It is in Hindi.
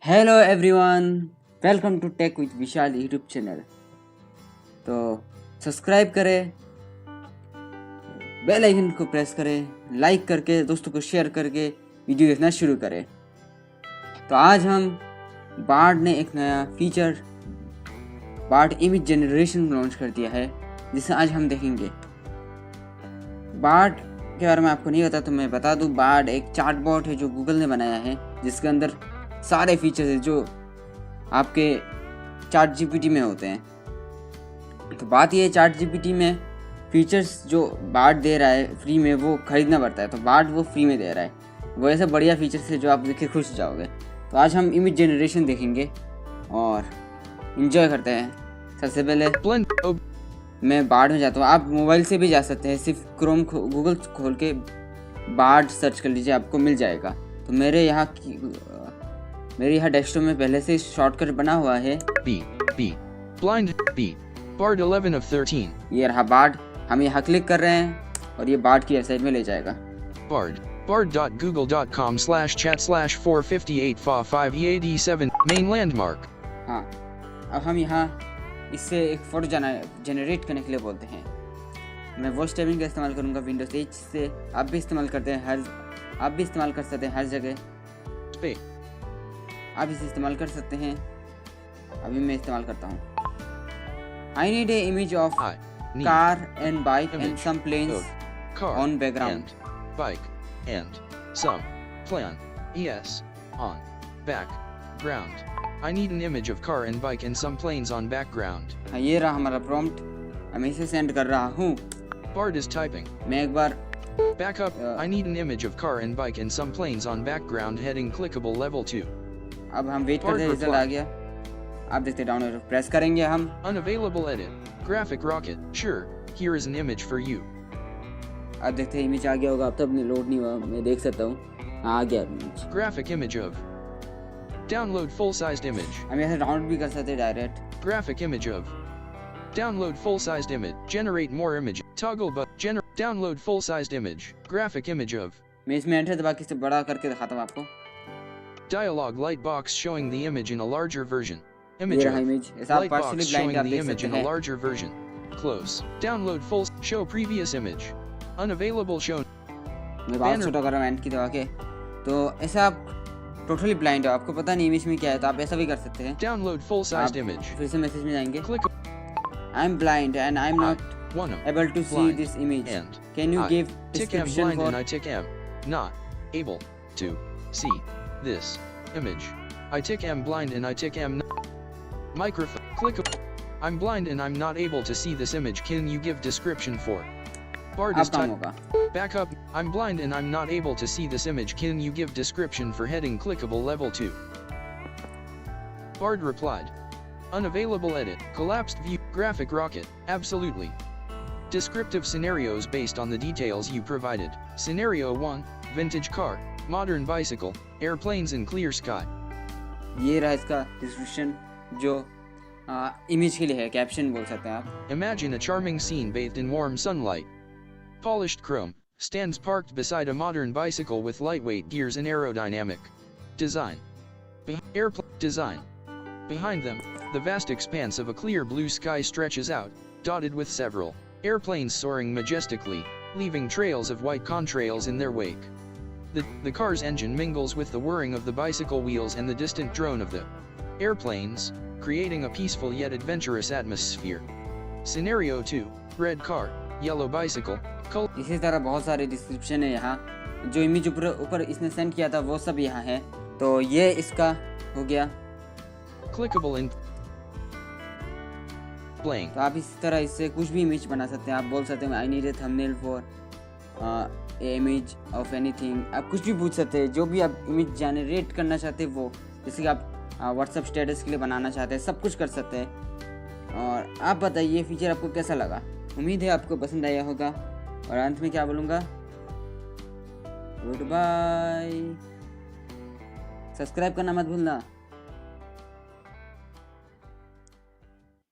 Hello everyone, welcome to Tech with Vishal YouTube channel. तो सब्सक्राइब करें, बेल आइकन को प्रेस करें, लाइक करके दोस्तों को शेयर करके वीडियो देखना शुरू करें। तो आज हम बार्ड ने एक नया feature Bard image generation launch कर दिया है, जिसे आज हम देखेंगे। बार्ड के बारे में आपको नहीं पता तो मैं बता दूं, बार्ड एक चैटबॉट है जो गूगल ने बनाया है, जिसके अंदर सारे फीचर्स हैं जो आपके चैट जीपीटी में होते हैं। तो बात ये है, चैट जीपीटी में फीचर्स जो बार्ड दे रहा है फ्री में वो खरीदना पड़ता है, तो बार्ड वो फ्री में दे रहा है। वो ऐसे बढ़िया फीचर्स है जो आप देख के खुश हो जाओगे। तो आज हम इमेज जनरेशन देखेंगे और इन्जॉय करते हैं। सबसे पहले मैं बार्ड में जाता हूँ। आप मोबाइल से भी जा सकते हैं, सिर्फ क्रोम गूगल खोल के बार्ड सर्च कर लीजिए, आपको मिल जाएगा। तो मेरे यहाँ डेस्कटॉप में पहले से शॉर्टकट बना हुआ है blind B Bard 11 of 13 ये रहा बार्ड। हम यहाँ क्लिक कर रहे हैं और ये बार्ड की वेबसाइट में ले जाएगा। bard.google.com/chat/458fa5ead7 main landmark। हाँ, अब हम यहाँ इससे एक फ़ोटो जनरेट करने के लिए बोलते हैं। मैं वॉइस टाइपिंग का इस्तेमाल करूँगा विंडोज 8 से। आप भी इस्तेमाल करते हैं आप भी इस्तेमाल कर सकते हैं हर जगह। आप इसे इस्तेमाल कर सकते हैं। अभी मैं इस्तेमाल करता हूँ। I need a image of car and bike and some planes on background. Bike and some plan. Yes, on background. I need an image of car and bike and some planes on background. हाँ, ये रहा हमारा प्रॉम्प्ट। मैं इसे सेंड कर रहा हूँ। Bard is typing. मैं एक बार Backup. I need an image of car and bike and some planes on background heading clickable level 2. अब हम वेट करते हैं, रिजल्ट आ गया। आप देखते डाउनलोड प्रेस करेंगे हम। Unavailable edit. Graphic rocket. Sure. Here is an image for you. आप देखते हैं इमेज आ गया होगा। अब तक नहीं लोड नहीं हुआ, मैं देख सकता हूँ। आ गया image. Graphic image of. Download full-sized image. हम ऐसे डाउनलोड भी कर सकते हैं direct. Graphic image of. Download full-sized image. Generate more image. Toggle but download full-sized image. Graphic image of. मैं इसमें एंटर दबा के इसे बड़ा करके दिखाता हूँ आपको। Dialog light box showing the image in a larger version. Image ये रहा of. इमेज। ऐसा आप Light partially box blind showing आप the देख image सकते in a हैं। larger version. Close. Download full. Show previous image. Unavailable shown. मैं बात छोटा कर रहा हूँ एंड की दबा के। तो ऐसा आप टोटली ब्लाइंड हो, आपको पता नहीं इमेज में क्या है, तो आप ऐसा भी कर सकते हैं। Download full-sized image. फिर से मैसेज में जाएंगे। Click. I am blind and I am not One of. able to see blind this image. And. Can you I give tick am description blind for? and I tick am not able to see this image. I tick am blind and I tick am microphone. Click. I'm blind and I'm not able to see this image. Can you give description for? Bard is अब काम type. होगा। Backup. I'm blind and I'm not able to see this image. Can you give description for heading clickable level 2? Bard replied. Unavailable edit. Collapsed view. Graphic rocket. Absolutely. Descriptive scenarios based on the details you provided. Scenario 1. Vintage car. Modern bicycle. Airplanes in clear sky. ये रहा इसका डिस्क्रिप्शन जो इमेज के लिए है, कैप्शन बोल सकते हैं आप। Imagine a charming scene bathed in warm sunlight. Polished chrome. Stands parked beside a modern bicycle with lightweight gears and aerodynamic design. Airplane design. Behind them, the vast expanse of a clear blue sky stretches out, dotted with several airplanes soaring majestically, leaving trails of white contrails in their wake. The car's engine mingles with the whirring of the bicycle wheels and the distant drone of the airplanes, creating a peaceful yet adventurous atmosphere. Scenario 2. Red car, yellow bicycle, color. इसी तरह बहुत सारे डिस्क्रिप्शन है यहाँ। जो इमेज ऊपर इसने सेंड किया था वो सब यहाँ है। तो ये इसका हो गया। Clickable in playing. तो आप इस तरह इससे कुछ भी इमेज बना सकते हैं। आप बोल सकते हैं I need a thumbnail for image of anything. आप कुछ भी पूछ सकते हैं, जो भी आप इमेज जनरेट करना चाहते हैं वो, जैसे कि आप व्हाट्सएप स्टेटस के लिए बनाना चाहते हैं, सब कुछ कर सकते हैं। और आप बताइए ये फीचर आपको कैसा लगा। उम्मीद है आपको पसंद आया होगा। और अंत में क्या बोलूँगा, गुड बाय। सब्सक्राइब करना मत भूलना।